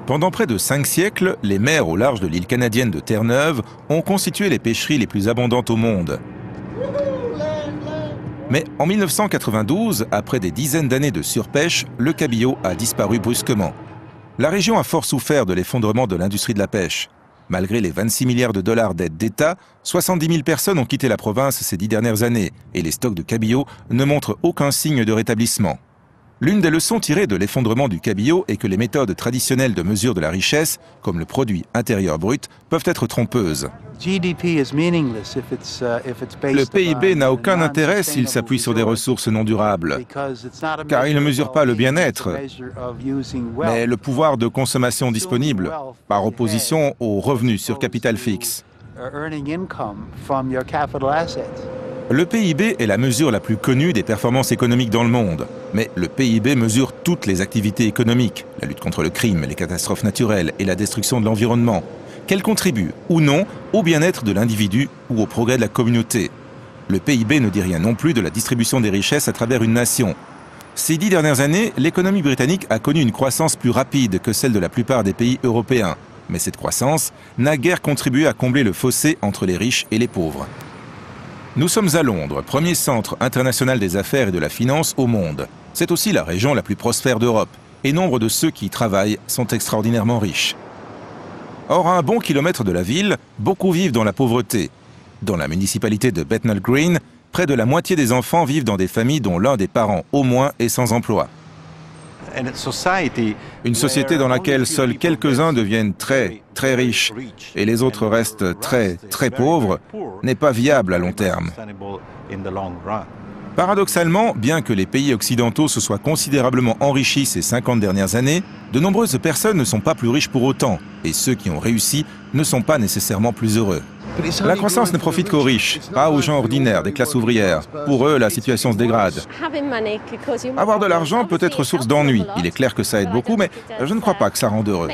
Pendant près de 5 siècles, les mers au large de l'île canadienne de Terre-Neuve ont constitué les pêcheries les plus abondantes au monde. Mais en 1992, après des dizaines d'années de surpêche, le cabillaud a disparu brusquement. La région a fort souffert de l'effondrement de l'industrie de la pêche. Malgré les 26 milliards de dollars d'aides d'État, 70 000 personnes ont quitté la province ces 10 dernières années et les stocks de cabillaud ne montrent aucun signe de rétablissement. L'une des leçons tirées de l'effondrement du cabillaud est que les méthodes traditionnelles de mesure de la richesse, comme le produit intérieur brut, peuvent être trompeuses. Le PIB n'a aucun intérêt s'il s'appuie sur des ressources non durables, car il ne mesure pas le bien-être, mais le pouvoir de consommation disponible, par opposition aux revenus sur capital fixe. Le PIB est la mesure la plus connue des performances économiques dans le monde. Mais le PIB mesure toutes les activités économiques, la lutte contre le crime, les catastrophes naturelles et la destruction de l'environnement, qu'elles contribuent ou non au bien-être de l'individu ou au progrès de la communauté. Le PIB ne dit rien non plus de la distribution des richesses à travers une nation. Ces 10 dernières années, l'économie britannique a connu une croissance plus rapide que celle de la plupart des pays européens. Mais cette croissance n'a guère contribué à combler le fossé entre les riches et les pauvres. Nous sommes à Londres, premier centre international des affaires et de la finance au monde. C'est aussi la région la plus prospère d'Europe, et nombre de ceux qui y travaillent sont extraordinairement riches. Or, à un bon kilomètre de la ville, beaucoup vivent dans la pauvreté. Dans la municipalité de Bethnal Green, près de la moitié des enfants vivent dans des familles dont l'un des parents au moins est sans emploi. Une société dans laquelle seuls quelques-uns deviennent très riches et les autres restent très pauvres n'est pas viable à long terme. Paradoxalement, bien que les pays occidentaux se soient considérablement enrichis ces 50 dernières années, de nombreuses personnes ne sont pas plus riches pour autant, et ceux qui ont réussi ne sont pas nécessairement plus heureux. La croissance ne profite qu'aux riches, pas aux gens ordinaires, des classes ouvrières. Pour eux, la situation se dégrade. Avoir de l'argent peut être source d'ennui. Il est clair que ça aide beaucoup, mais je ne crois pas que ça rende heureux.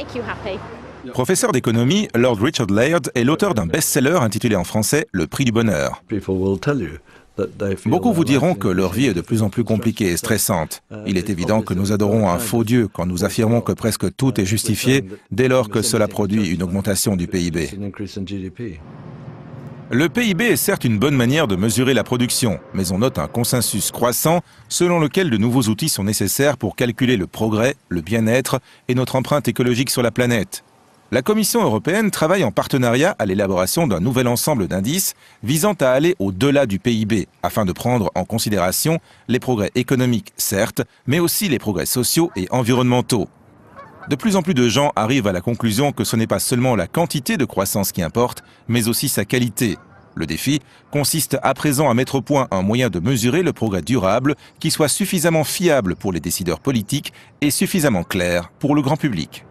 Professeur d'économie, Lord Richard Layard est l'auteur d'un best-seller intitulé en français « Le prix du bonheur ». Beaucoup vous diront que leur vie est de plus en plus compliquée et stressante. Il est évident que nous adorons un faux Dieu quand nous affirmons que presque tout est justifié dès lors que cela produit une augmentation du PIB. Le PIB est certes une bonne manière de mesurer la production, mais on note un consensus croissant selon lequel de nouveaux outils sont nécessaires pour calculer le progrès, le bien-être et notre empreinte écologique sur la planète. La Commission européenne travaille en partenariat à l'élaboration d'un nouvel ensemble d'indices visant à aller au-delà du PIB, afin de prendre en considération les progrès économiques, certes, mais aussi les progrès sociaux et environnementaux. De plus en plus de gens arrivent à la conclusion que ce n'est pas seulement la quantité de croissance qui importe, mais aussi sa qualité. Le défi consiste à présent à mettre au point un moyen de mesurer le progrès durable qui soit suffisamment fiable pour les décideurs politiques et suffisamment clair pour le grand public.